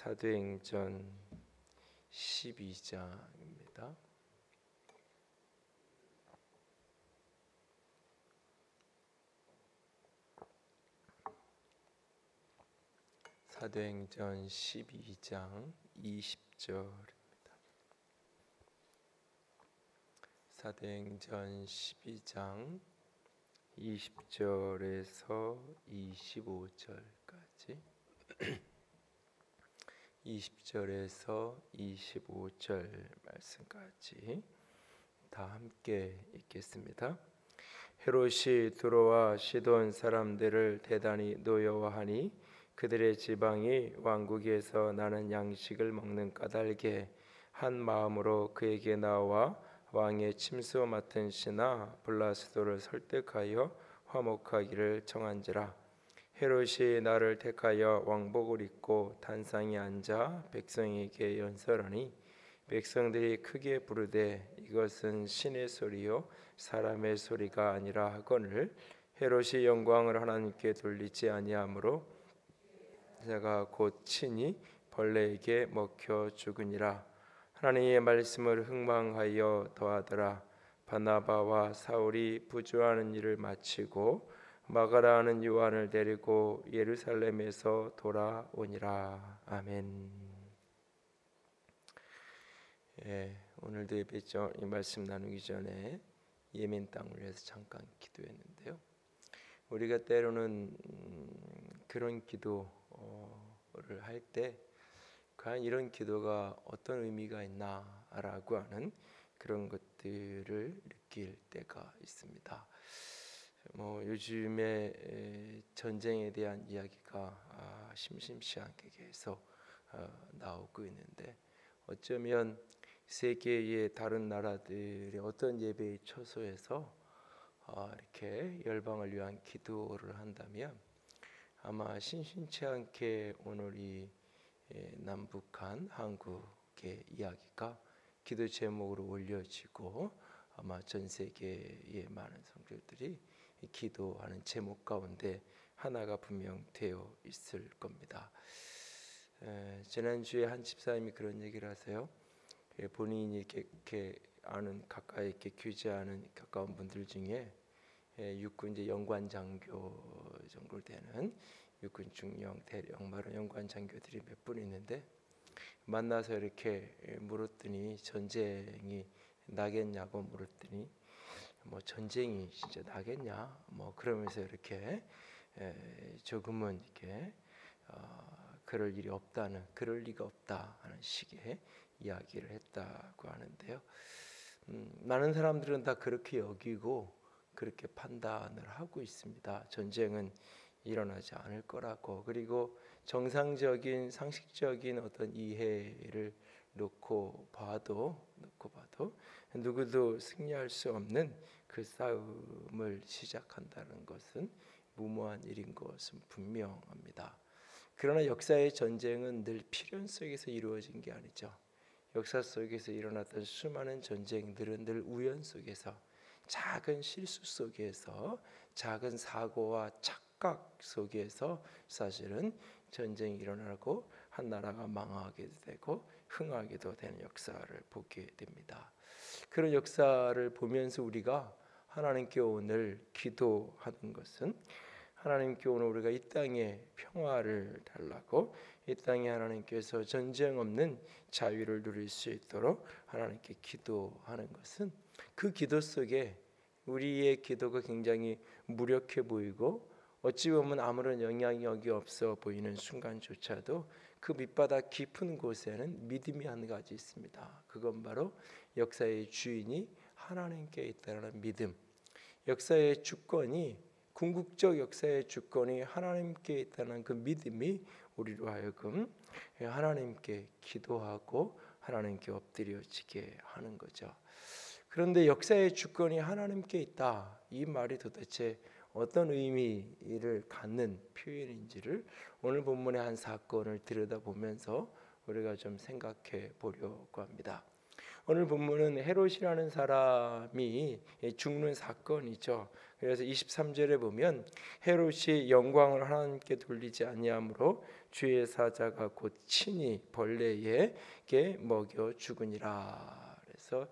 사도행전 12장입니다. 사도행전 12장 20절입니다. 사도행전 12장 20절에서 25절까지 20절에서 25절 말씀까지 다 함께 읽겠습니다. 헤롯이 두로와 시돈 사람들을 대단히 노여워하니 그들의 지방이 왕국에서 나는 양식을 먹는 까닭에 한 마음으로 그에게 나와 왕의 침수 맡은 시나 블라스도를 설득하여 화목하기를 청한지라. 헤롯이 나를 택하여 왕복을 입고 단상에 앉아 백성에게 연설하니 백성들이 크게 부르되 이것은 신의 소리요 사람의 소리가 아니라 하거늘 헤롯이 영광을 하나님께 돌리지 아니하므로 자가 곧 친히 벌레에게 먹혀 죽으니라. 하나님의 말씀을 흥망하여 더하더라. 바나바와 사울이 부조하는 일을 마치고 마가라 하는 요한을 데리고 예루살렘에서 돌아오니라. 아멘. 오늘도 예배죠. 이 말씀 나누기 전에 예멘 땅을 위해서 잠깐 기도했는데요. 우리가 때로는 그런 기도를 할 때 과연 이런 기도가 어떤 의미가 있나라고 하는 그런 것들을 느낄 때가 있습니다. 요즘에 전쟁에 대한 이야기가 심심치 않게 계속 나오고 있는데 어쩌면 세계의 다른 나라들의 어떤 예배의 처소에서 이렇게 열방을 위한 기도를 한다면 아마 심심치 않게 오늘 이 남북한 한국의 이야기가 기도 제목으로 올려지고 아마 전 세계의 많은 성도들이 기도하는 제목 가운데 하나가 분명 되어 있을 겁니다. 지난주에 한 집사님이 그런 얘기를 하세요. 본인이 이렇게 아는 가까이 이렇게 교제하는 가까운 분들 중에 육군 이제 영관 장교 정도 되는 육군 중령 대령 말은 영관 장교들이 몇 분 있는데 만나서 이렇게 물었더니 전쟁이 나겠냐고 물었더니 전쟁이 진짜 나겠냐 그러면서 이렇게 조금은 이렇게 그럴 리가 없다 하는 식의 이야기를 했다고 하는데요. 많은 사람들은 다 그렇게 여기고 그렇게 판단을 하고 있습니다. 전쟁은 일어나지 않을 거라고. 그리고 정상적인 상식적인 어떤 이해를 놓고 봐도 누구도 승리할 수 없는 그 싸움을 시작한다는 것은 무모한 일인 것은 분명합니다. 그러나 역사의 전쟁은 늘 필연 속에서 이루어진 게 아니죠. 역사 속에서 일어났던 수많은 전쟁들은 늘 우연 속에서 작은 실수 속에서 작은 사고와 착각 속에서 사실은 전쟁이 일어나고 한 나라가 망하게 되고 흥하게도 되는 역사를 보게 됩니다. 그런 역사를 보면서 우리가 하나님께 오늘 기도하는 것은 하나님께 오늘 우리가 이 땅에 평화를 달라고 이 땅에 하나님께서 전쟁 없는 자유를 누릴 수 있도록 하나님께 기도하는 것은 그 기도 속에 우리의 기도가 굉장히 무력해 보이고 어찌 보면 아무런 영향력이 없어 보이는 순간조차도 그 밑바닥 깊은 곳에는 믿음이 한 가지 있습니다. 그건 바로 역사의 주인이 하나님께 있다는 믿음. 역사의 주권이 궁극적 역사의 주권이 하나님께 있다는 그 믿음이 우리로 하여금 하나님께 기도하고 하나님께 엎드려지게 하는 거죠. 그런데 역사의 주권이 하나님께 있다. 이 말이 도대체 어떤 의미를 갖는 표현인지를 오늘 본문의 한 사건을 들여다보면서 우리가 좀 생각해 보려고 합니다. 오늘 본문은 헤롯이라는 사람이 죽는 사건이죠. 그래서 23절에 보면 헤롯이 영광을 하나님께 돌리지 아니하므로 주의 사자가 곧 친히 벌레에게 먹여 죽으니라. 그래서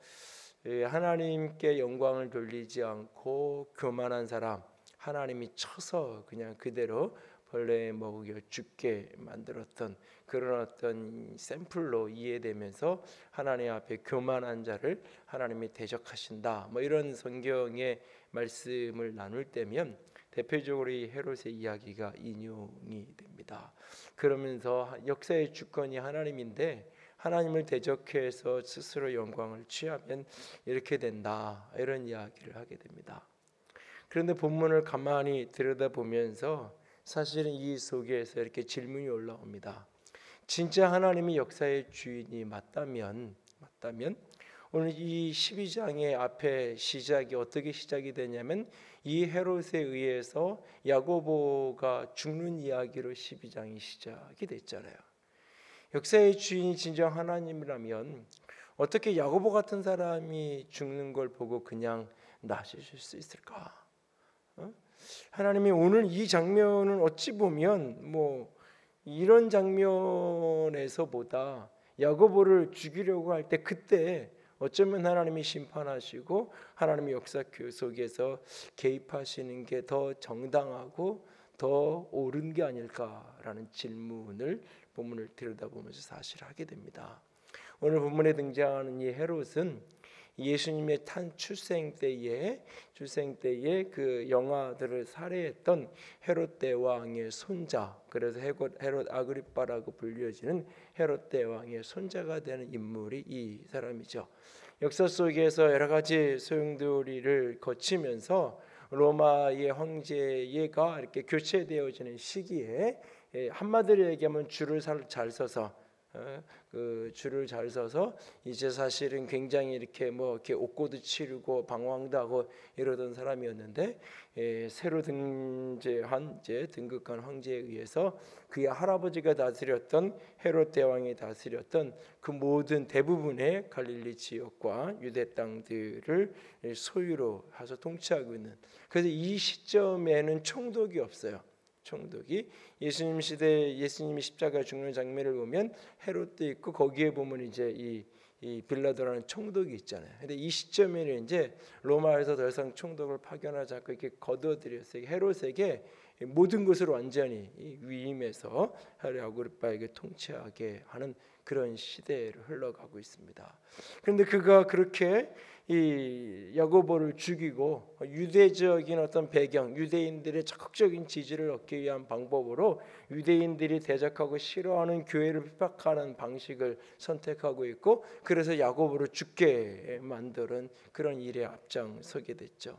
하나님께 영광을 돌리지 않고 교만한 사람, 하나님이 쳐서 그냥 그대로 벌레에 먹여 죽게 만들었던 그런 어떤 샘플로 이해되면서 하나님 앞에 교만한 자를 하나님이 대적하신다, 뭐 이런 성경의 말씀을 나눌 때면 대표적으로 이 헤롯의 이야기가 인용이 됩니다. 그러면서 역사의 주권이 하나님인데 하나님을 대적해서 스스로 영광을 취하면 이렇게 된다, 이런 이야기를 하게 됩니다. 그런데 본문을 가만히 들여다보면서 사실은 이 속에서 이렇게 질문이 올라옵니다. 진짜 하나님이 역사의 주인이 맞다면 오늘 이 12장의 앞에 시작이 어떻게 시작이 되냐면 이 헤롯에 의해서 야고보가 죽는 이야기로 12장이 시작이 됐잖아요. 역사의 주인이 진정 하나님이라면 어떻게 야고보 같은 사람이 죽는 걸 보고 그냥 놔주실 수 있을까? 하나님이 오늘 이 장면은 어찌 보면 뭐 이런 장면에서보다 야고보를 죽이려고 할 때 그때 어쩌면 하나님이 심판하시고 하나님의 역사 속에서 개입하시는 게 더 정당하고 더 옳은 게 아닐까라는 질문을 본문을 들여다보면서 사실 하게 됩니다. 오늘 본문에 등장하는 이 헤롯은 예수님의 출생 때에 그 영아들을 살해했던 헤롯 대왕의 손자, 그래서 헤롯 아그리빠라고 불려지는 헤롯 대왕의 손자가 되는 인물이 이 사람이죠. 역사 속에서 여러 가지 소용돌이를 거치면서 로마의 황제가 이렇게 교체되어지는 시기에 한마디로 얘기하면 줄을 잘 서서 줄을 잘 서서 이제 사실은 굉장히 이렇게 옥고도 치르고 방황도 하고 이러던 사람이었는데 새로 등극한 황제에 의해서 그의 할아버지가 다스렸던 헤롯 대왕이 다스렸던 그 모든 대부분의 갈릴리 지역과 유대 땅들을 소유로 해서 통치하고 있는, 그래서 이 시점에는 총독이 없어요. 총독이 예수님 시대 예수님이 십자가 죽는 장면을 보면 헤롯도 있고 거기에 보면 이제 이 빌라도라는 총독이 있잖아요. 근데 이 시점에는 이제 로마에서 더 이상 총독을 파견하지 않고 이렇게 거둬들였어요. 헤롯에게 모든 것을 완전히 위임해서 헤롯 아그리빠에게 통치하게 하는 그런 시대를 흘러가고 있습니다. 그런데 그가 그렇게 이 야고보를 죽이고 유대적인 어떤 배경, 유대인들의 적극적인 지지를 얻기 위한 방법으로 유대인들이 대적하고 싫어하는 교회를 핍박하는 방식을 선택하고 있고, 그래서 야고보를 죽게 만드는 그런 일에 앞장서게 됐죠.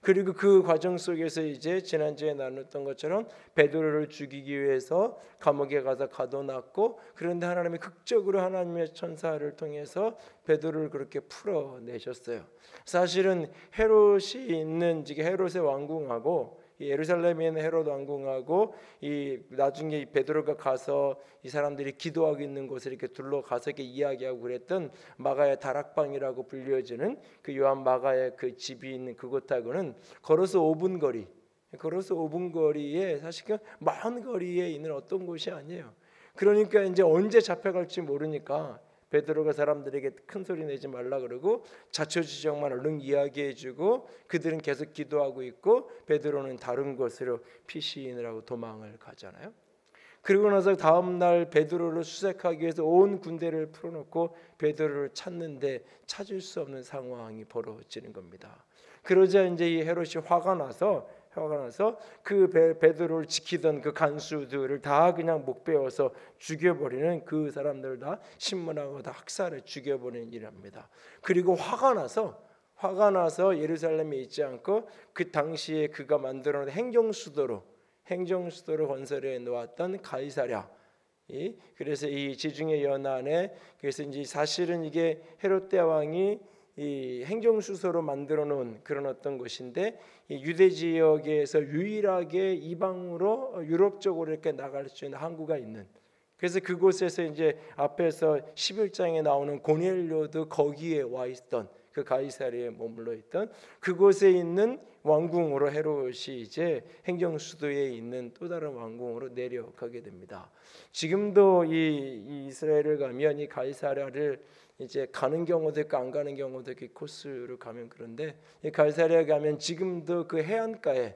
그리고 그 과정 속에서 이제 지난주에 나눴던 것처럼 베드로를 죽이기 위해서 감옥에 가서 가둬놨고, 그런데 하나님이 극적으로 하나님의 천사를 통해서 베드로를 그렇게 풀어내셨어요. 사실은 헤롯이 있는 헤롯의 왕궁하고 예루살렘에 있는 헤롯 왕궁하고 이 나중에 베드로가 가서 이 사람들이 기도하고 있는 곳을 이렇게 둘러가서 이렇게 이야기하고 그랬던 마가의 다락방이라고 불려지는 그 요한 마가의 그 집이 있는 그곳하고는 걸어서 5분 거리에 사실 그 먼 거리에 있는 어떤 곳이 아니에요. 그러니까 이제 언제 잡혀갈지 모르니까 베드로가 사람들에게 큰 소리 내지 말라 그러고 자초지종만 얼른 이야기해주고 그들은 계속 기도하고 있고 베드로는 다른 곳으로 피시인을 하고 도망을 가잖아요. 그리고 나서 다음 날 베드로를 수색하기 위해서 온 군대를 풀어놓고 베드로를 찾는데 찾을 수 없는 상황이 벌어지는 겁니다. 그러자 이제 이 헤롯이 화가 나서 그 베드로를 지키던 그 간수들을 다 그냥 목 베어서 죽여버리는, 그 사람들을 다 신문하고 다 학살해 죽여버리는 일입니다. 그리고 화가 나서 예루살렘에 있지 않고 그 당시에 그가 만들어놓은 행정수도로 건설해 놓았던 가이사랴, 그래서 이 지중해 연안에, 그래서 이제 사실은 이게 헤롯 대왕이 이 행정수소로 만들어 놓은 그런 어떤 곳인데, 이 유대 지역에서 유일하게 이방으로 유럽 쪽으로 이렇게 나갈 수 있는 항구가 있는, 그래서 그곳에서 이제 앞에서 11장에 나오는 고넬료도 거기에 와 있던, 그 가이사랴에 머물러 있던 그곳에 있는 왕궁으로 헤롯이 이제 행정 수도에 있는 또 다른 왕궁으로 내려가게 됩니다. 지금도 이 이스라엘을 가면 이 가이사랴를 이제 가는 경우도 있고 안 가는 경우도 있고 코스로 가면 그런데, 이 가이사랴에 가면 지금도 그 해안가에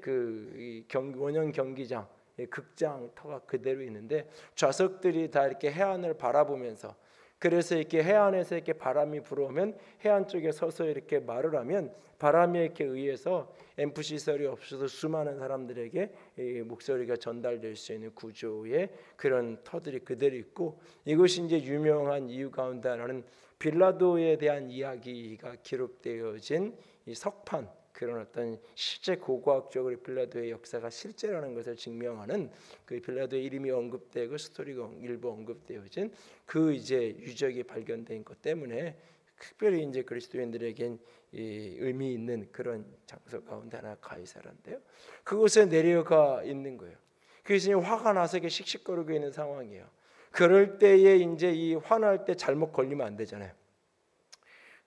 그 원형 경기장, 극장 터가 그대로 있는데 좌석들이 다 이렇게 해안을 바라보면서, 그래서 이렇게 해안에서 이렇게 바람이 불어오면 해안 쪽에 서서 이렇게 말을 하면 바람에 이렇게 의해서 앰프 시설이 없어도 수많은 사람들에게 이 목소리가 전달될 수 있는 구조의 그런 터들이 그대로 있고, 이것이 이제 유명한 이유 가운데 하나는 빌라도에 대한 이야기가 기록되어진 이 석판, 그런 어떤 실제 고고학적으로 빌라도의 역사가 실제라는 것을 증명하는 그 빌라도의 이름이 언급되고 스토리가 일부 언급되어진 그 이제 유적이 발견된 것 때문에 특별히 이제 그리스도인들에겐 의미 있는 그런 장소 가운데 하나 가이사라인데요. 그곳에 내려가 있는 거예요. 그래서 화가 나서 이렇게 씩씩거리고 있는 상황이에요. 그럴 때에 이제 이 화날 때 잘못 걸리면 안 되잖아요.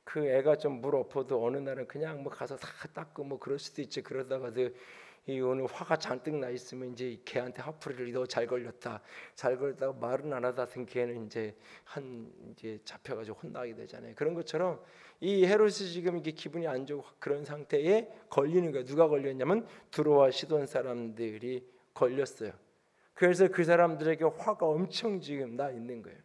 그 애가 좀 물 엎어도 어느 날은 그냥 뭐 가서 다 닦고 뭐 그럴 수도 있지. 그러다가도 이 오늘 화가 잔뜩 나 있으면 이제 걔한테 화풀이를 너 잘 걸렸다, 잘 걸렸다고 말은 안 하다 든 걔는 이제 이제 잡혀가지고 혼나게 되잖아요. 그런 것처럼 이 헤롯이 지금 이게 기분이 안 좋고 그런 상태에 걸리는 거예요. 누가 걸렸냐면 두로와 시돈 사람들이 걸렸어요. 그래서 그 사람들에게 화가 엄청 지금 나 있는 거예요.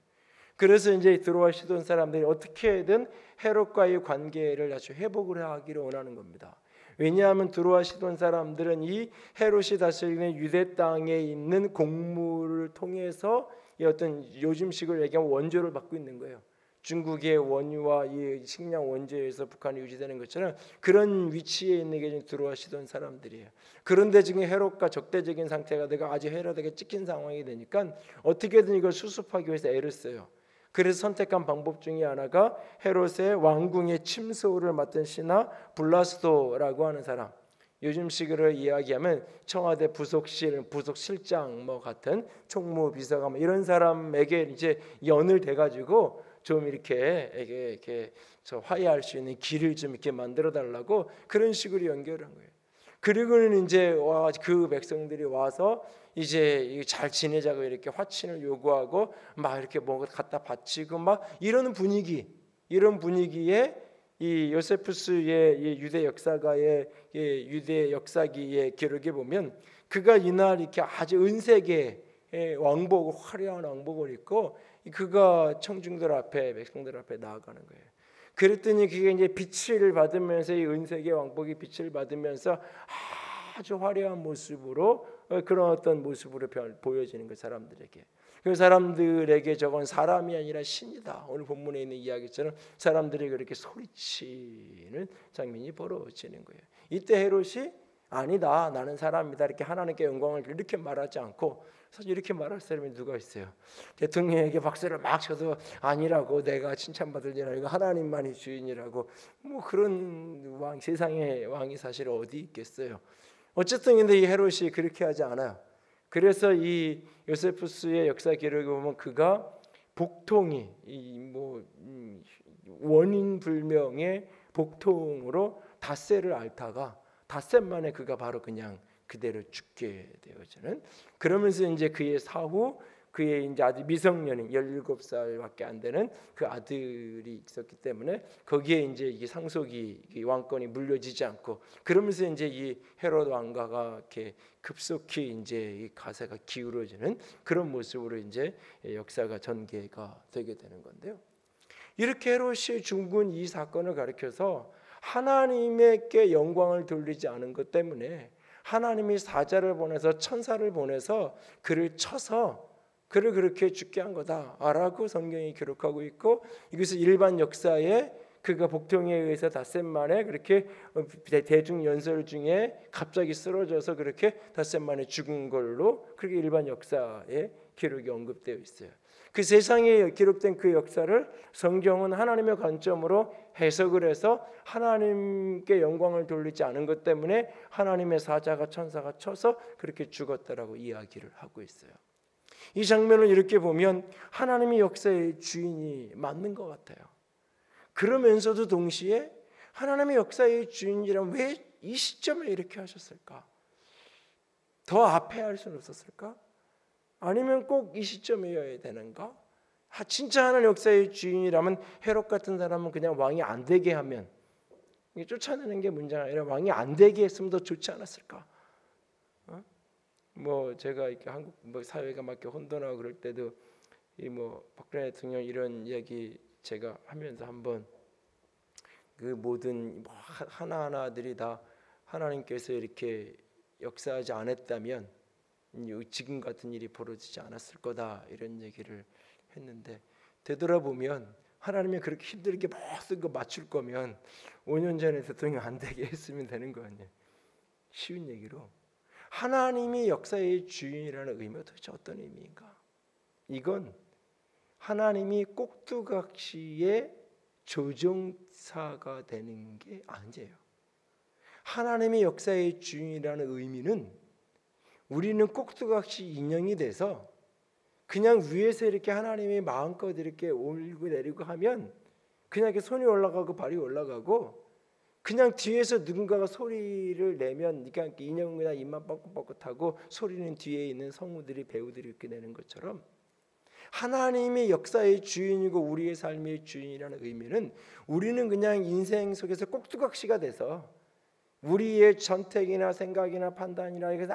그래서 이제 두로와 시돈 사람들이 어떻게든 헤롯과의 관계를 다시 회복을 하기를 원하는 겁니다. 왜냐하면 두로와 시돈 사람들은 이 헤롯이 다스리는 유대 땅에 있는 곡물을 통해서 이 어떤 요즘식으로 얘기하면 원조를 받고 있는 거예요. 중국의 원유와 이 식량 원조에서 북한이 유지되는 것처럼 그런 위치에 있는 게 두로와 시돈 사람들이에요. 그런데 지금 헤롯과 적대적인 상태가 되고 아주 헤롯에게 찍힌 상황이 되니까 어떻게든 이걸 수습하기 위해서 애를 써요. 그래서 선택한 방법 중에 하나가 헤롯의 왕궁의 침소를 맡은 신하 블라스도라고 하는 사람, 요즘식으로 이야기하면 청와대 부속실장 뭐 같은 총무비서관 뭐 이런 사람에게 이제 연을 대가지고 좀 이렇게 저 화해할 수 있는 길을 좀 이렇게 만들어 달라고 그런 식으로 연결한 거예요. 그리고는 이제 그 백성들이 와서 이제 잘 지내자고 이렇게 화친을 요구하고 막 이렇게 뭔가 갖다 바치고 막 이런 분위기에 이 요세푸스의 이 유대 역사가의 유대 역사기의 기록에 보면 그가 이날 이렇게 아주 은색의 왕복, 화려한 왕복을 입고 그가 청중들 앞에, 백성들 앞에 나아가는 거예요. 그랬더니 그게 이제 빛을 받으면서 이 은색의 왕복이 빛을 받으면서 아주 화려한 모습으로 그런 어떤 모습으로 보여지는 그 사람들에게. 그 사람들에게 저건 사람이 아니라 신이다. 오늘 본문에 있는 이야기처럼 사람들이 그렇게 소리치는 장면이 벌어지는 거예요. 이때 헤롯이 아니다, 나는 사람이다 이렇게 하나님께 영광을 이렇게 말하지 않고, 사실 이렇게 말할 사람이 누가 있어요? 대통령에게 박수를 막 쳐도 아니라고, 내가 칭찬받을 일 아니고 하나님만이 주인이라고, 뭐 그런 세상의 왕이 사실 어디 있겠어요? 어쨌든 근데 이 헤롯이 그렇게 하지 않아요. 그래서 이 요세푸스의 역사 기록에 보면 그가 복통이 원인 불명의 복통으로 닷새를 앓다가 닷새 만에 그가 바로 그냥 그대로 죽게 되어지는, 그러면서 이제 그의 사후 그의 이제 아직 미성년인 17살밖에 안 되는 그 아들이 있었기 때문에 거기에 이제 이 상속이 왕권이 물려지지 않고, 그러면서 이제 이 헤롯 왕가가 이렇게 급속히 이제 이 가세가 기울어지는 그런 모습으로 이제 역사가 전개가 되게 되는 건데요. 이렇게 헤롯이 죽은 이 사건을 가리켜서 하나님께 영광을 돌리지 않은 것 때문에 하나님이 사자를 보내서 천사를 보내서 그를 쳐서 그를 그렇게 죽게 한 거다라고 성경이 기록하고 있고, 이것은 일반 역사에 그가 복통에 의해서 닷새 만에 그렇게 대중 연설 중에 갑자기 쓰러져서 그렇게 닷새 만에 죽은 걸로 그렇게 일반 역사에 기록이 언급되어 있어요. 그 세상에 기록된 그 역사를 성경은 하나님의 관점으로 해석을 해서 하나님께 영광을 돌리지 않은 것 때문에 하나님의 사자가 천사가 쳐서 그렇게 죽었다라고 이야기를 하고 있어요. 이 장면을 이렇게 보면 하나님이 역사의 주인이 맞는 것 같아요. 그러면서도 동시에 하나님의 역사의 주인이라면 왜 이 시점에 이렇게 하셨을까? 더 앞에 할 수는 없었을까? 아니면 꼭 이 시점이어야 되는가? 진짜 하나님 역사의 주인이라면 헤롯 같은 사람은 그냥 왕이 안 되게 하면, 쫓아내는 게 문제가 아니라 왕이 안 되게 했으면 더 좋지 않았을까? 뭐 제가 이렇게 한국 사회가 막 이렇게 혼돈하고 그럴 때도 이 박근혜 대통령 이런 이야기 제가 하면서 한번 그 모든 하나하나들이 다 하나님께서 이렇게 역사하지 않았다면 지금 같은 일이 벌어지지 않았을 거다, 이런 얘기를 했는데, 되돌아보면 하나님이 그렇게 힘들게 모든 거 맞출 거면 5년 전에 대통령 안 되게 했으면 되는 거 아니에요. 쉬운 얘기로 하나님이 역사의 주인이라는 의미가 도대체 어떤 의미인가? 이건 하나님이 꼭두각시의 조종사가 되는 게 아니에요. 하나님의 역사의 주인이라는 의미는 우리는 꼭두각시 인형이 돼서 그냥 위에서 이렇게 하나님이 마음껏 이렇게 올리고 내리고 하면 그냥 이렇게 손이 올라가고 발이 올라가고, 그냥 뒤에서 누군가가 소리를 내면 그냥 인형은 그냥 입만 뻐긋뻐긋하고 소리는 뒤에 있는 성우들이, 배우들이 이렇게 내는 것처럼, 하나님의 역사의 주인이고 우리의 삶의 주인이라는 의미는 우리는 그냥 인생 속에서 꼭두각시가 돼서 우리의 선택이나 생각이나 판단이나 이게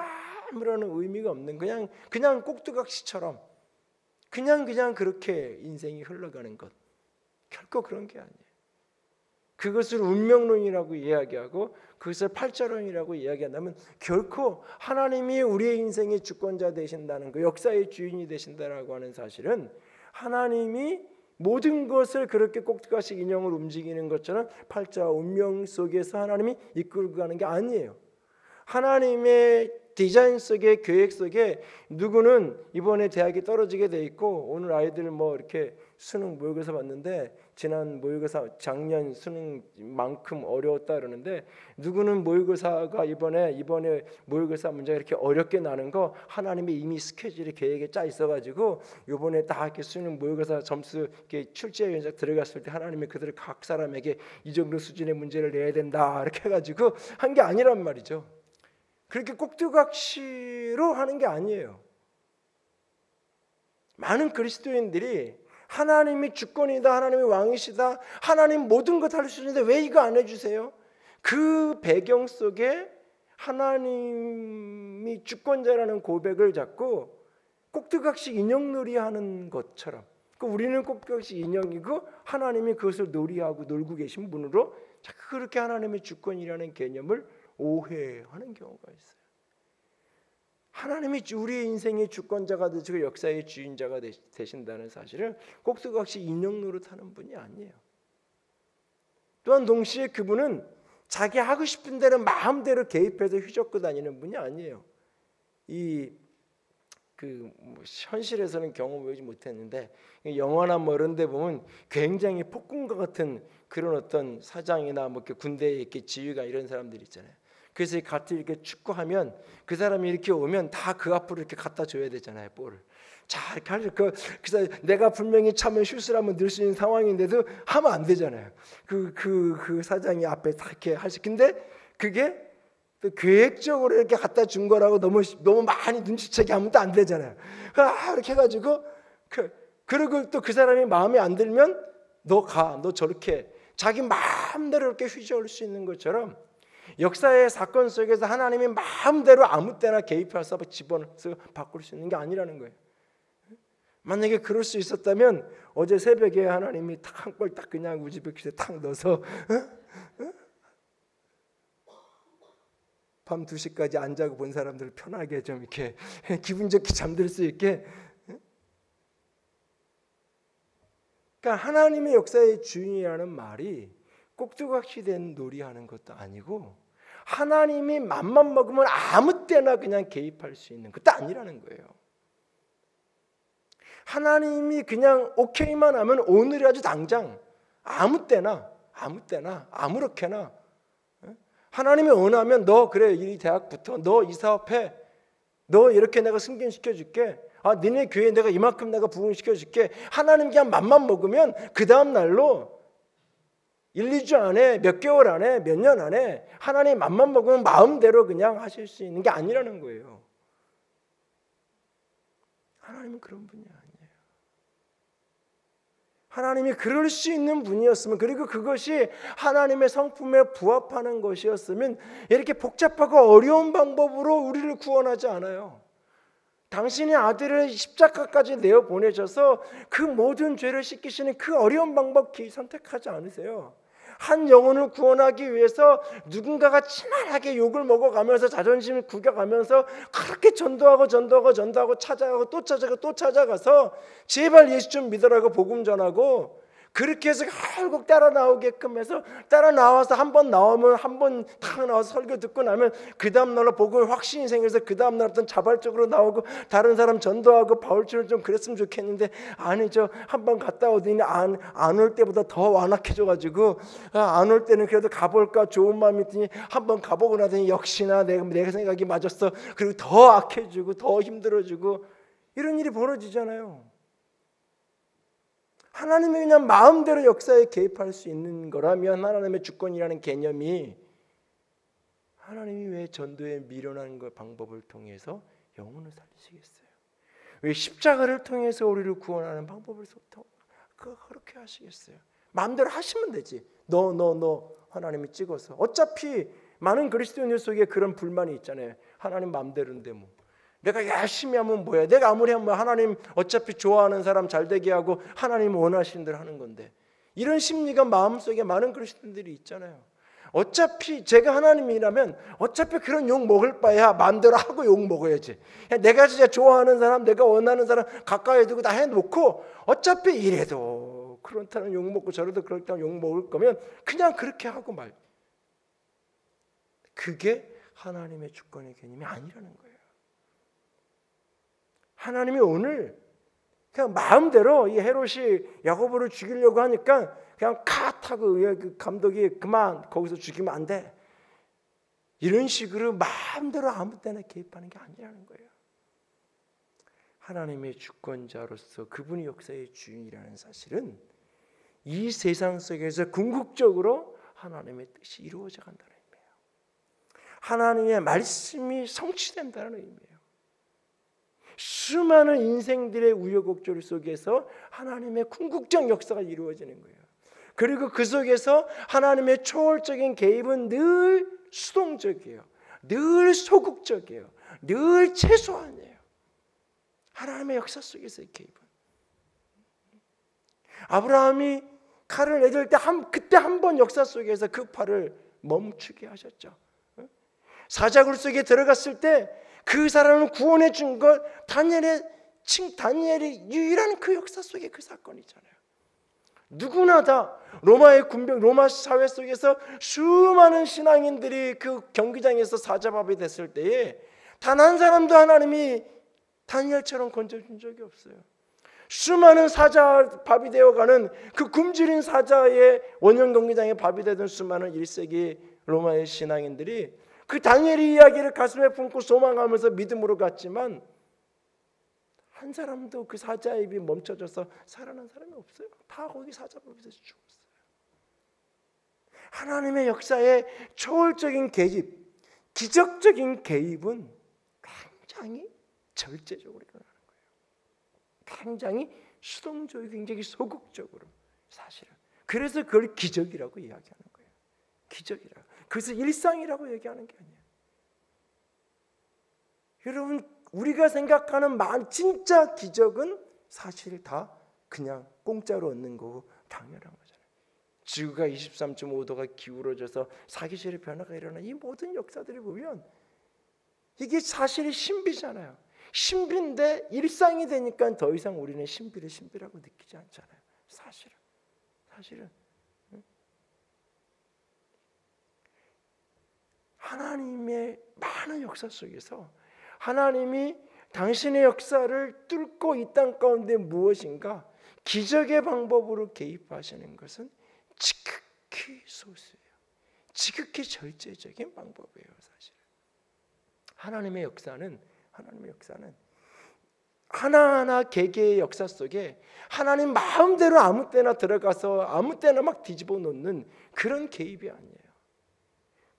아무런 의미가 없는 그냥 꼭두각시처럼 그냥 그렇게 인생이 흘러가는 것, 결코 그런 게 아니에요. 그것을 운명론이라고 이야기하고 그것을 팔자론이라고 이야기한다면 결코 하나님이 우리의 인생의 주권자 되신다는 것, 역사의 주인이 되신다라고 하는 사실은 하나님이 모든 것을 그렇게 꼭두각시 인형을 움직이는 것처럼 팔자 운명 속에서 하나님이 이끌고 가는 게 아니에요. 하나님의 디자인 속에, 계획 속에 누구는 이번에 대학이 떨어지게 돼 있고, 오늘 아이들 이렇게 수능 모의고사 봤는데 지난 모의고사 작년 수능만큼 어려웠다 그러는데, 누구는 모의고사가 이번에 모의고사 문제가 이렇게 어렵게 나는 거 하나님이 이미 스케줄이 계획에 짜 있어가지고 이번에 다 이렇게 수능 모의고사 점수 이렇게 출제 연작 들어갔을 때 하나님이 그들을 각 사람에게 이 정도 수준의 문제를 내야 된다 이렇게 해가지고 한 게 아니란 말이죠. 그렇게 꼭두각시로 하는 게 아니에요. 많은 그리스도인들이 하나님이 주권이다, 하나님이 왕이시다, 하나님 모든 것 할 수 있는데 왜 이거 안 해주세요? 그 배경 속에 하나님이 주권자라는 고백을 잡고 꼭두각시 인형놀이 하는 것처럼, 우리는 꼭두각시 인형이고 하나님이 그것을 놀이하고 놀고 계신 분으로 자꾸 그렇게 하나님의 주권이라는 개념을 오해하는 경우가 있어요. 하나님이 우리의 인생의 주권자가 되시고 역사의 주인자가 되신다는 사실을 꼭두각시 인형 노릇하는 분이 아니에요. 또한 동시에 그분은 자기 하고 싶은 대로 마음대로 개입해서 휘젓고 다니는 분이 아니에요. 현실에서는 경험하지 못했는데 영화나 이런 데 보면 굉장히 폭군과 같은 그런 어떤 사장이나 군대에 이렇게 지휘관 이런 사람들 있잖아요. 그래서 같이 이렇게 축구하면 그 사람이 이렇게 오면 다 그 앞으로 이렇게 갖다 줘야 되잖아요, 볼을. 자, 이렇게 하죠. 그래서 내가 분명히 차면 슛을 한번 넣을 수 있는 상황인데도 하면 안 되잖아요. 그 사장이 앞에 다 이렇게 하시. 근데 그게 또 계획적으로 이렇게 갖다 준 거라고 너무 많이 눈치채게 하면 또 안 되잖아요. 이렇게 해가지고 그리고 또 그 사람이 마음에 안 들면 너 저렇게 자기 마음대로 이렇게 휘저을 수 있는 것처럼 역사의 사건 속에서 하나님이 마음대로 아무 때나 개입해서 집어넣어서 바꿀 수 있는 게 아니라는 거예요. 만약에 그럴 수 있었다면 어제 새벽에 하나님이 한 꼴 딱 그냥 우즈베키스에 탁 넣어서 밤 2시까지 안 자고 본 사람들 편하게 좀 이렇게 기분 좋게 잠들 수 있게. 그러니까 하나님의 역사의 주인이라는 말이 꼭두각시 된 놀이하는 것도 아니고 하나님이 맘만 먹으면 아무 때나 그냥 개입할 수 있는 것도 아니라는 거예요. 하나님이 그냥 오케이만 하면 오늘이 아주 당장 아무 때나 아무렇게나 하나님이 원하면 너 그래 이 대학 붙어, 너 이 사업해, 너 이렇게 내가 승진시켜 줄게, 니네 교회에 내가 이만큼 내가 부흥시켜줄게. 하나님 그냥 맘만 먹으면 그 다음 날로 1, 2주 안에, 몇 개월 안에, 몇 년 안에 하나님 맘만 먹으면 마음대로 그냥 하실 수 있는 게 아니라는 거예요. 하나님은 그런 분이 아니에요. 하나님이 그럴 수 있는 분이었으면, 그리고 그것이 하나님의 성품에 부합하는 것이었으면 이렇게 복잡하고 어려운 방법으로 우리를 구원하지 않아요. 당신의 아들을 십자가까지 내어 보내셔서 그 모든 죄를 씻기시는 그 어려운 방법 선택하지 않으세요. 한 영혼을 구원하기 위해서 누군가가 치밀하게 욕을 먹어가면서 자존심을 구겨가면서 그렇게 전도하고 찾아가고 또 찾아가고 또 찾아가서 제발 예수 좀 믿으라고 복음 전하고, 그렇게 해서 결국 따라 나오게끔 해서, 따라 나와서 한 번 나오면 한 번 탁 나와서 설교 듣고 나면 그 다음 날로 복음에 확신이 생겨서 그 다음 날부터는 자발적으로 나오고 다른 사람 전도하고 바울처럼 좀 그랬으면 좋겠는데 아니죠. 한 번 갔다 오더니 안 올 때보다 더 완악해져가지고 안 올 때는 그래도 가볼까 좋은 마음이 있더니 한 번 가보고 나더니 역시나 내가 생각이 맞았어. 그리고 더 악해지고 더 힘들어지고 이런 일이 벌어지잖아요. 하나님이 그냥 마음대로 역사에 개입할 수 있는 거라면 하나님의 주권이라는 개념이, 하나님이 왜 전도에 미련한 방법을 통해서 영혼을 살리시겠어요? 왜 십자가를 통해서 우리를 구원하는 방법을 그렇게 하시겠어요? 마음대로 하시면 되지. 너 하나님이 찍어서. 어차피 많은 그리스도인들 속에 그런 불만이 있잖아요. 하나님 마음대로인데 뭐. 내가 열심히 하면 뭐야? 내가 아무리 하면 하나님 어차피 좋아하는 사람 잘 되게 하고 하나님 원하시는 대로 하는 건데. 이런 심리가 마음속에 많은 그리스도인들이 있잖아요. 어차피 제가 하나님이라면 어차피 그런 욕 먹을 바야 마음대로 하고 욕 먹어야지. 내가 진짜 좋아하는 사람, 내가 원하는 사람 가까이 두고 다 해놓고 어차피 이래도 그렇다는 욕 먹고 저래도 그렇다는 욕 먹을 거면 그냥 그렇게 하고 말. 그게 하나님의 주권의 개념이 아니라는 거예요. 하나님이 오늘 그냥 마음대로 이 헤롯이 야고보를 죽이려고 하니까 그냥 컷 하고 그 감독이 그만 거기서 죽이면 안 돼. 이런 식으로 마음대로 아무 때나 개입하는 게 아니라는 거예요. 하나님의 주권자로서 그분이 역사의 주인이라는 사실은 이 세상 속에서 궁극적으로 하나님의 뜻이 이루어져 간다는 의미예요. 하나님의 말씀이 성취된다는 의미예요. 수많은 인생들의 우여곡절 속에서 하나님의 궁극적 역사가 이루어지는 거예요. 그리고 그 속에서 하나님의 초월적인 개입은 늘 수동적이에요. 늘 소극적이에요. 늘 최소한이에요. 하나님의 역사 속에서의 개입은. 아브라함이 칼을 내들 때 그때 한 번 역사 속에서 그 팔을 멈추게 하셨죠. 사자굴 속에 들어갔을 때 그 사람을 구원해 준 것, 다니엘이 유일한 그 역사 속에 그 사건이잖아요. 누구나 다 로마의 군병, 로마 사회 속에서 수많은 신앙인들이 그 경기장에서 사자밥이 됐을 때에 단 한 사람도 하나님이 다니엘처럼 건져준 적이 없어요. 수많은 사자 밥이 되어가는 그 굶주린 사자의 원형 경기장에 밥이 되던 수많은 1세기 로마의 신앙인들이 그 다니엘의 이야기를 가슴에 품고 소망하면서 믿음으로 갔지만 한 사람도 그 사자의 입이 멈춰져서 살아난 사람이 없어요. 다 거기 사자밥에서 죽었어요. 하나님의 역사의 초월적인 개입, 기적적인 개입은 굉장히 절제적으로 일어나는 거예요. 굉장히 수동적이고 굉장히 소극적으로 사실은. 그래서 그걸 기적이라고 이야기하는 거예요. 기적이라고. 그래서 일상이라고 얘기하는 게 아니에요. 여러분, 우리가 생각하는 진짜 기적은 사실 다 그냥 공짜로 얻는 거고 당연한 거잖아요. 지구가 23.5도가 기울어져서 사계절의 변화가 일어나 이 모든 역사들을 보면 이게 사실이 신비잖아요. 신비인데 일상이 되니까 더 이상 우리는 신비를 신비라고 느끼지 않잖아요. 사실은 하나님의 많은 역사 속에서 하나님이 당신의 역사를 뚫고 이 땅 가운데 무엇인가 기적의 방법으로 개입하시는 것은 지극히 소수예요. 지극히 절제적인 방법이에요. 사실 하나님의 역사는 하나하나 개개의 역사 속에 하나님 마음대로 아무 때나 들어가서 아무 때나 막 뒤집어 놓는 그런 개입이 아니에요.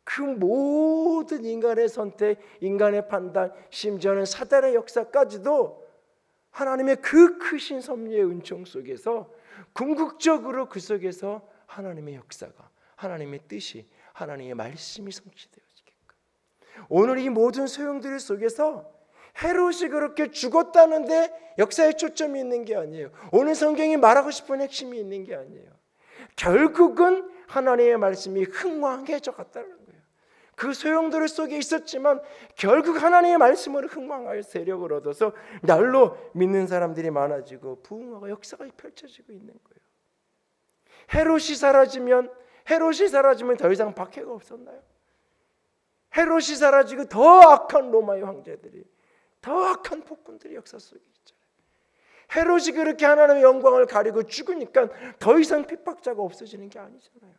그 모든 인간의 선택, 인간의 판단, 심지어는 사단의 역사까지도 하나님의 그 크신 섭리의 은총 속에서 궁극적으로 그 속에서 하나님의 역사가, 하나님의 뜻이, 하나님의 말씀이 성취되어지게끔, 오늘 이 모든 소용돌이 속에서 헤롯이 그렇게 죽었다는데 역사에 초점이 있는 게 아니에요. 오늘 성경이 말하고 싶은 핵심이 있는 게 아니에요. 결국은 하나님의 말씀이 흥왕해져 갔다는 거예요. 그 소용돌이 속에 있었지만 결국 하나님의 말씀으로 흥왕하여 세력을 얻어서 날로 믿는 사람들이 많아지고 부흥하고 역사가 펼쳐지고 있는 거예요. 헤롯이 사라지면 더 이상 박해가 없었나요? 헤롯이 사라지고 더 악한 로마의 황제들이, 더 악한 폭군들이 역사 속에 있잖아요. 헤롯이 그렇게 하나님의 영광을 가리고 죽으니까 더 이상 핍박자가 없어지는 게 아니잖아요.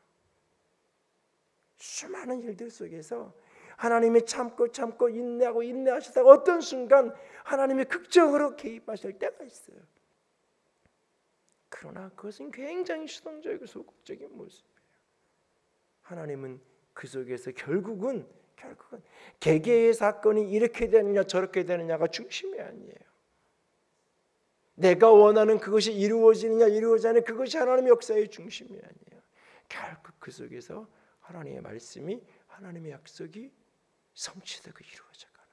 수많은 일들 속에서 하나님이 참고 인내하시다가 어떤 순간 하나님이 극적으로 개입하실 때가 있어요. 그러나 그것은 굉장히 수동적이고 소극적인 모습이에요. 하나님은 그 속에서 결국은 개개의 사건이 이렇게 되느냐 저렇게 되느냐가 중심이 아니에요. 내가 원하는 그것이 이루어지느냐 이루어지지 않느냐 그것이 하나님의 역사의 중심이 아니에요. 결국 그 속에서 하나님의 말씀이, 하나님의 약속이 성취되고 이루어져가는,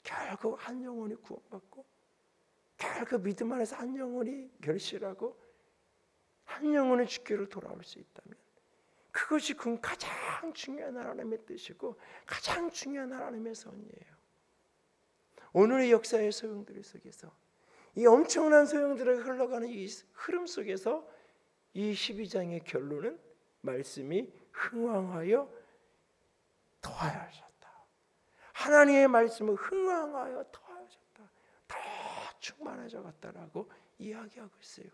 결국 한 영혼이 구원받고, 결국 믿음 안에서 한 영혼이 결실하고 한 영혼의 주께로 돌아올 수 있다면 그것이 가장 중요한 하나님의 뜻이고 가장 중요한 하나님의 선이에요. 오늘의 역사의 소용돌이 속에서, 이 엄청난 소용돌이가 흘러가는 이 흐름 속에서 이 12장의 결론은 말씀이 흥왕하여 더하여졌다. 하나님의 말씀은 흥왕하여 더하여졌다. 더 충만해져 갔다라고 이야기하고 있어요.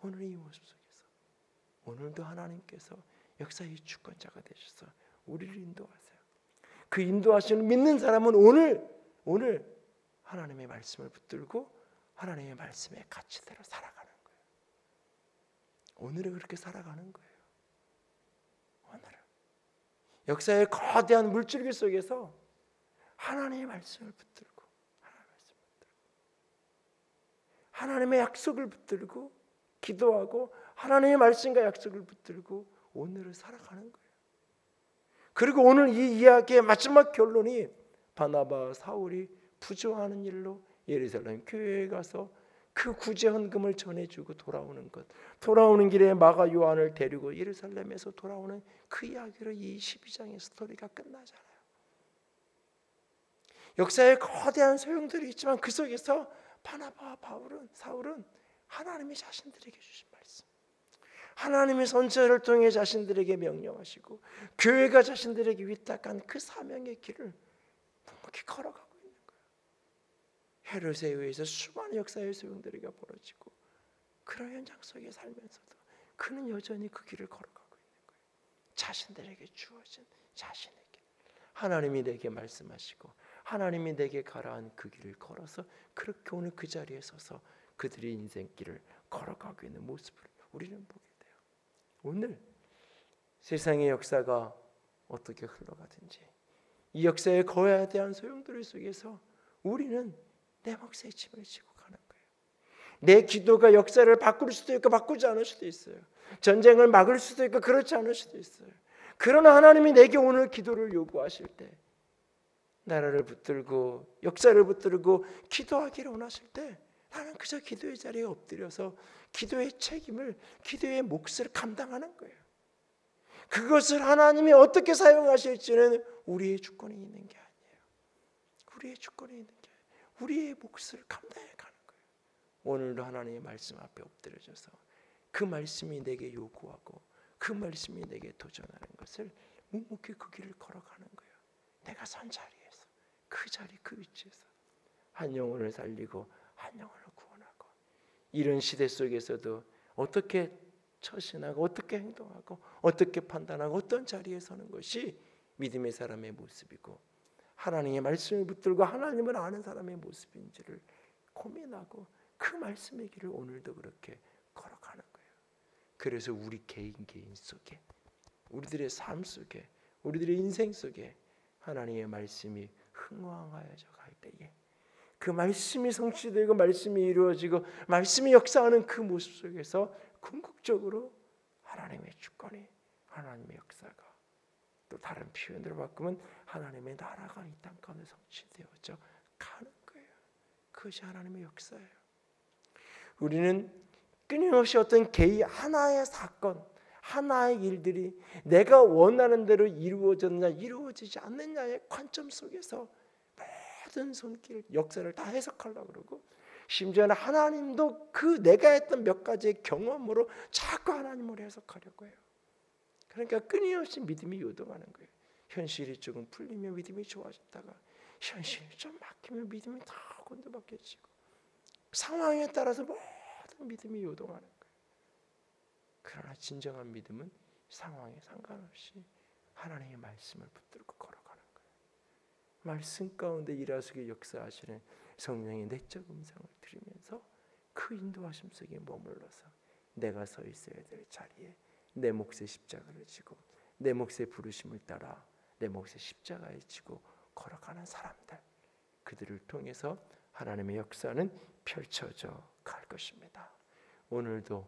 오늘 이 모습 속에서 오늘도 하나님께서 역사의 주권자가 되셔서 우리를 인도하세요. 그 인도하시는 믿는 사람은 오늘 하나님의 말씀을 붙들고 하나님의 말씀의 가치대로 살아가는 거예요. 오늘은 그렇게 살아가는 거예요. 오늘은 역사의 거대한 물줄기 속에서 하나님의 말씀을 붙들고 하나님의 약속을 붙들고 기도하고 하나님의 말씀과 약속을 붙들고 오늘을 살아가는 거예요. 그리고 오늘 이 이야기의 마지막 결론이 바나바, 사울이 부조하는 일로 예루살렘 교회에 가서 그 구제 헌금을 전해주고 돌아오는 것, 돌아오는 길에 마가 요한을 데리고 예루살렘에서 돌아오는 그 이야기로 이 12장의 스토리가 끝나잖아요. 역사에 거대한 소용돌이 있지만 그 속에서 바나바와 사울은 하나님이 자신들에게 주신 말씀, 하나님의 선지자를 통해 자신들에게 명령하시고 교회가 자신들에게 위탁한 그 사명의 길을 묵묵히 걸어가고 있는 거예요. 헤롯에 의해서 수많은 역사의 소용돌이가 벌어지고 그런 현장 속에 살면서도 그는 여전히 그 길을 걸어가고 있는 거예요. 자신들에게 주어진 자신의 길, 하나님이 내게 말씀하시고 하나님이 내게 가라한 그 길을 걸어서 그렇게 오늘 그 자리에 서서 그들의 인생길을 걸어가고 있는 모습을 우리는 보게 돼요. 오늘 세상의 역사가 어떻게 흘러가든지 이 역사의 거대한 소용돌이 속에서 우리는 내 몫의 짐을 지고 가는 거예요. 내 기도가 역사를 바꿀 수도 있고 바꾸지 않을 수도 있어요. 전쟁을 막을 수도 있고 그렇지 않을 수도 있어요. 그러나 하나님이 내게 오늘 기도를 요구하실 때, 나라를 붙들고 역사를 붙들고 기도하기를 원하실 때 나는 그저 기도의 자리에 엎드려서 기도의 책임을, 기도의 몫을 감당하는 거예요. 그것을 하나님이 어떻게 사용하실지는 우리의 주권이 있는 게 아니에요. 우리의 주권이 있는 게 아니에요. 우리의 몫을 감당해 가는 거예요. 오늘도 하나님의 말씀 앞에 엎드려져서 그 말씀이 내게 요구하고 그 말씀이 내게 도전하는 것을 묵묵히 그 길을 걸어가는 거예요. 내가 선 자리에서, 그 자리 그 위치에서 한 영혼을 살리고 한 영혼을 구원하고, 이런 시대 속에서도 어떻게 처신하고 어떻게 행동하고 어떻게 판단하고 어떤 자리에 서는 것이 믿음의 사람의 모습이고 하나님의 말씀을 붙들고 하나님을 아는 사람의 모습인지를 고민하고 그 말씀의 길을 오늘도 그렇게 걸어가는 거예요. 그래서 우리 개인 속에, 우리들의 삶 속에, 우리들의 인생 속에 하나님의 말씀이 흥왕하여져 갈 때에 그 말씀이 성취되고 말씀이 이루어지고 말씀이 역사하는 그 모습 속에서 궁극적으로 하나님의 주권이, 하나님의 역사가, 또 다른 표현으로 바꾸면 하나님의 나라가 이 땅 가운데 성취되어져 가는 거예요. 그것이 하나님의 역사예요. 우리는 끊임없이 어떤 개인 하나의 사건, 하나의 일들이 내가 원하는 대로 이루어졌냐 이루어지지 않느냐의 관점 속에서 모든 손길, 역사를 다 해석하려고 그러고, 심지어는 하나님도 그 내가 했던 몇 가지의 경험으로 자꾸 하나님을 해석하려고 해요. 그러니까 끊임없이 믿음이 요동하는 거예요. 현실이 조금 풀리면 믿음이 좋아졌다가 현실이 좀 막히면 믿음이 다 곤두박혀지고, 상황에 따라서 모든 믿음이 요동하는 거예요. 그러나 진정한 믿음은 상황에 상관없이 하나님의 말씀을 붙들고 걸어가는 거예요. 말씀 가운데 일하시게 역사하시는 성령의 내적 음성을 들으면서 그 인도하심 속에 머물러서 내가 서 있어야 될 자리에 내 몫의 십자가를 지고 내 몫의 부르심을 따라 내 몫의 십자가에 지고 걸어가는 사람들, 그들을 통해서 하나님의 역사는 펼쳐져 갈 것입니다. 오늘도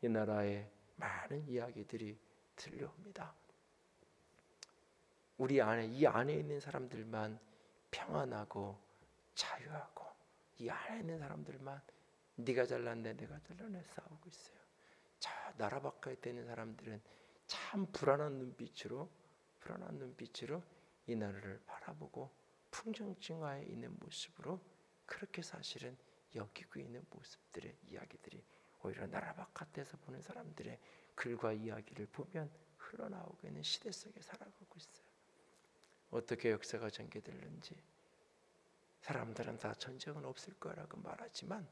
이 나라의 많은 이야기들이 들려옵니다. 우리 안에, 이 안에 있는 사람들만 평안하고 자유하고, 이 안에 있는 사람들만 네가 잘났네 내가 잘났네 싸우고 있어요. 저 나라 밖에 있는 사람들은 참 불안한 눈빛으로 이 나라를 바라보고 풍정증화에 있는 모습으로 그렇게 사실은 여기고 있는 모습들의 이야기들이 오히려 나라 바깥에서 보는 사람들의 글과 이야기를 보면 흘러나오고 있는 시대 속에 살아가고 있어요. 어떻게 역사가 전개되는지, 사람들은 다 전쟁은 없을 거라고 말하지만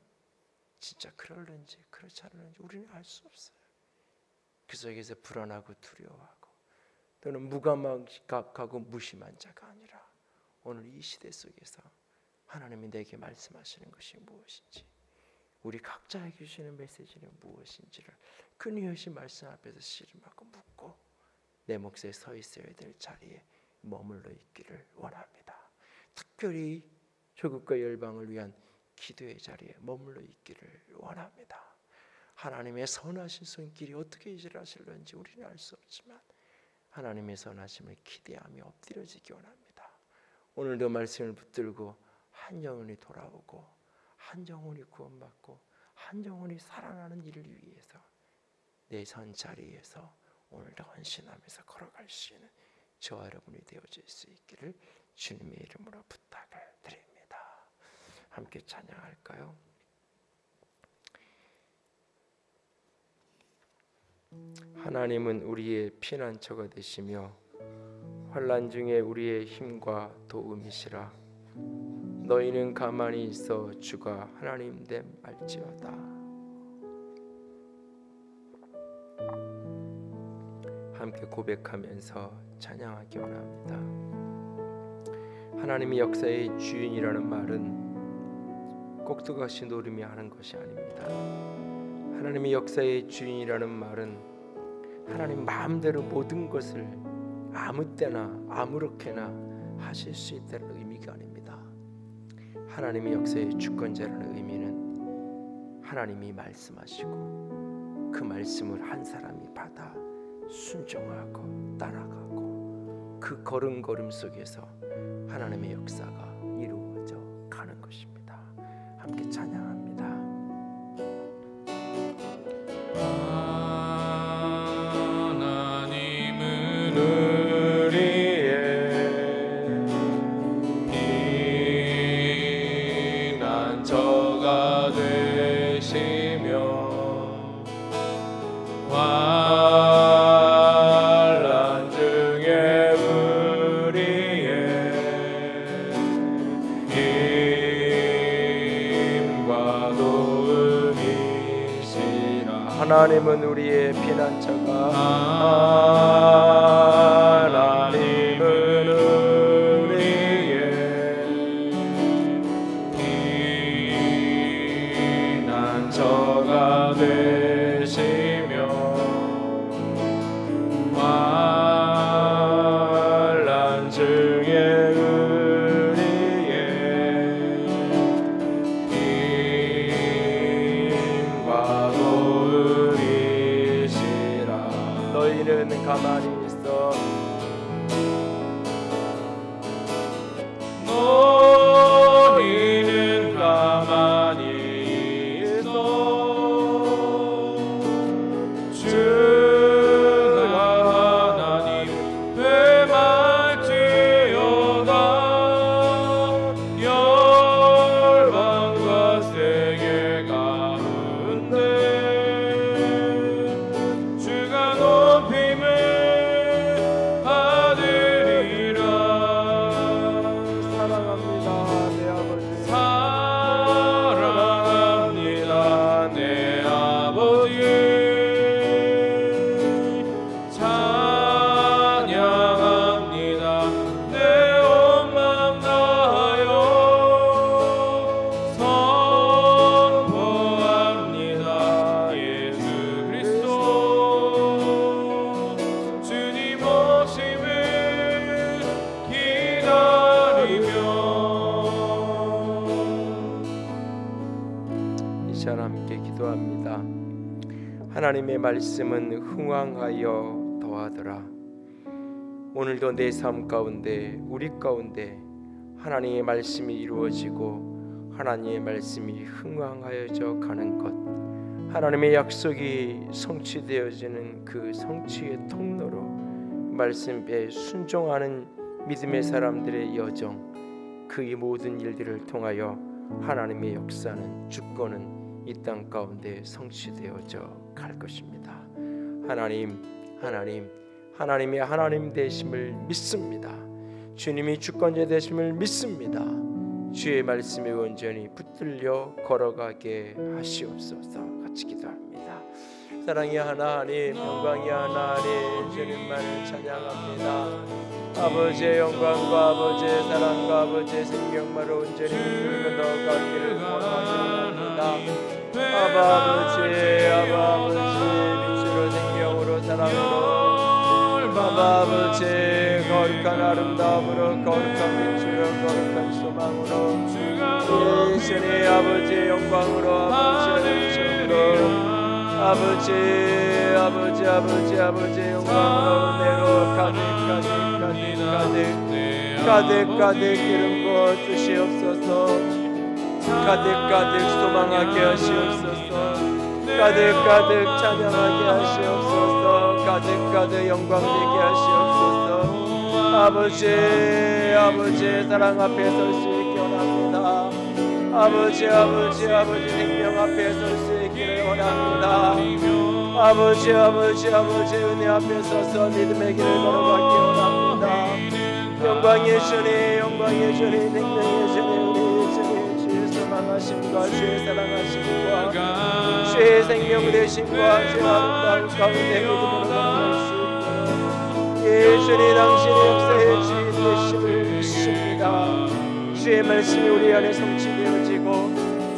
진짜 그럴는지 그렇지 않을는지 우리는 알 수 없어요. 그 속에서 불안하고 두려워하고 또는 무감각하고 무심한 자가 아니라 오늘 이 시대 속에서 하나님이 내게 말씀하시는 것이 무엇인지, 우리 각자에게 주시는 메시지는 무엇인지를 끊임없이 말씀 앞에서 씨름하고 묻고 내 몫에 서 있어야 될 자리에 머물러 있기를 원합니다. 특별히 조국과 열방을 위한 기도의 자리에 머물러 있기를 원합니다. 하나님의 선하신 손길이 어떻게 일하실는지 우리는 알 수 없지만 하나님의 선하심을 기대하며 엎드려지기 원합니다. 오늘도 말씀을 붙들고 한 영혼이 돌아오고 한 영혼이 구원받고 한 영혼이 살아나는 일을 위해서 내 선 자리에서 오늘도 헌신하면서 걸어갈 수 있는 저와 여러분이 되어질 수 있기를 주님의 이름으로 부탁을 드립니다. 함께 찬양할까요? 하나님은 우리의 피난처가 되시며 환난 중에 우리의 힘과 도움이시라. 너희는 가만히 있어 주가 하나님 됨 알지어다. 함께 고백하면서 찬양하기 원합니다. 하나님이 역사의 주인이라는 말은 꼭두각시 노름이 하는 것이 아닙니다. 하나님이 역사의 주인이라는 말은 하나님 마음대로 모든 것을 아무 때나 아무렇게나 하실 수 있다는 의미가 아닙니다. 하나님이 역사의 주권자라는 의미는 하나님이 말씀하시고 그 말씀을 한 사람이 받아 순종하고 따라가고 그 걸음걸음 속에서 하나님의 역사가 이루어져 가는 것입니다. 함께 찬양합니다. 하나님은 우리의 피난처가 되시며 환난 중에 우리의 힘과 도움이시라. 하나님은 우리의 피난처가 하나님은 가만히 있어. 너희는 가만히 있어. 주가 하나님 되말지어다. 열방과 세계 가운데 주가 높임을 받으리라. 사랑합니다 내 아버지. 사랑합니다 내 아버지. 찬양합니다 내 온 마음 다하여. 선포합니다 예수 그리스도. 주님 오심을 기다리며. 이 시간 함께 기도합니다. 하나님의 말씀은 흥왕하여 더하더라. 오늘도 내 삶 가운데 우리 가운데 하나님의 말씀이 이루어지고 하나님의 말씀이 흥왕하여져 가는 것, 하나님의 약속이 성취되어지는 그 성취의 통로로 말씀에 순종하는 믿음의 사람들의 여정, 그 이 모든 일들을 통하여 하나님의 역사는 주권은 이 땅 가운데 성취되어져 갈 것입니다. 하나님의 하나님 되심을 믿습니다. 주님이 주권자 되심을 믿습니다. 주의 말씀에 온전히 붙들려 걸어가게 하시옵소서. 같이 기도합니다. 사랑의 하나님, 영광의 하나님, 주님만을 찬양합니다. 아버지의 영광과 아버지의 사랑과 아버지의 생명만을 온전히 붙들고 넣어가기를 원합니다. 아버지 빛으로 생명으로 사랑으로 아버지 거룩한 아름다움으로 거룩한 빛으로 거룩한 소망으로 예수님 아버지의 영광으로 아버지의 은총으로 아버지의 영광으로 은혜로 가득 기름 부어 주시옵소서. 가득 소망하게 하시옵소서. 가득 찬양하게 하시옵소서. 가득 영광 되게 하시옵소서. 아버지의 사랑 앞에 설 수 있게 원합니다. 아버지 생명 앞에 설 수 있기를 원합니다. 아버지 은혜 앞에 서서 믿음의 길을 걸어가기 원합니다. 영광의 주님 생명의 주님 우리 주님 주의 소망하심과 주의 사랑하심과 주의 생명 되심과 주의 아름다운 가운데 믿음으로 걸어갈 수 있도록 예수님 당신의 역사의 주인 되심을 믿습니다. 주의 말씀이 우리 안에 성취되어지고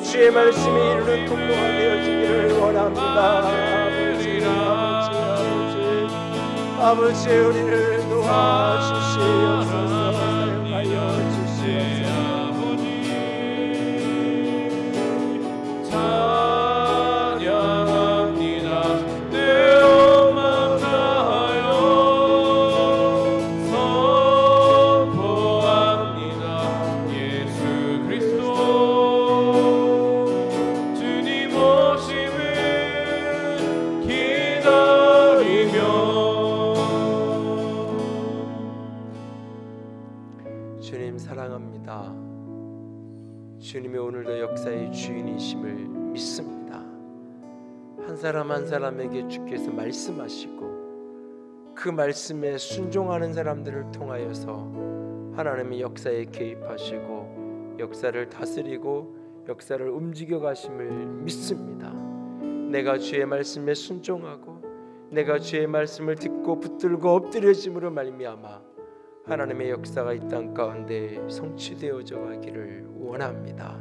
주의 말씀이 이루는 통로가 되어지기를 원합니다. 아버지 우리를 도와주시옵소서. 사용하여 주시옵소서. 찬양합니다 내 온 마음 다하여. 선포합니다 예수 그리스도. 주님 오심을 기다리며. 주님 사랑합니다. 주님이 오늘도 역사의 주인이심을 믿습니다. 한 사람 한 사람에게 주께서 말씀하시고 그 말씀에 순종하는 사람들을 통하여서 하나님의 역사에 개입하시고 역사를 다스리고 역사를 움직여 가심을 믿습니다. 내가 주의 말씀에 순종하고 내가 주의 말씀을 듣고 붙들고 엎드려짐으로 말미암아 하나님의 역사가 이 땅 가운데 성취되어져 가기를 원합니다.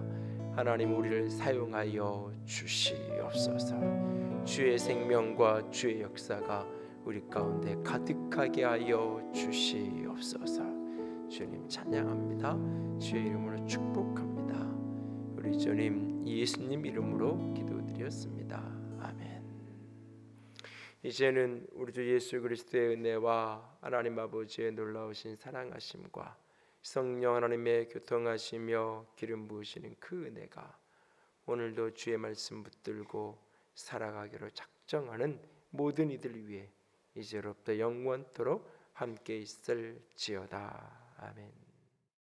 하나님 우리를 사용하여 주시옵소서. 주의 생명과 주의 역사가 우리 가운데 가득하게 하여 주시옵소서. 주님 찬양합니다. 주의 이름으로 축복합니다. 우리 주님 예수님 이름으로 기도드렸습니다. 아멘. 이제는 우리 주 예수 그리스도의 은혜와 하나님 아버지의 놀라우신 사랑하심과 성령 하나님의 교통하시며 기름 부으시는 그 은혜가 오늘도 주의 말씀 붙들고 살아가기로 작정하는 모든 이들 위해 이제로부터 영원토록 함께 있을지어다. 아멘.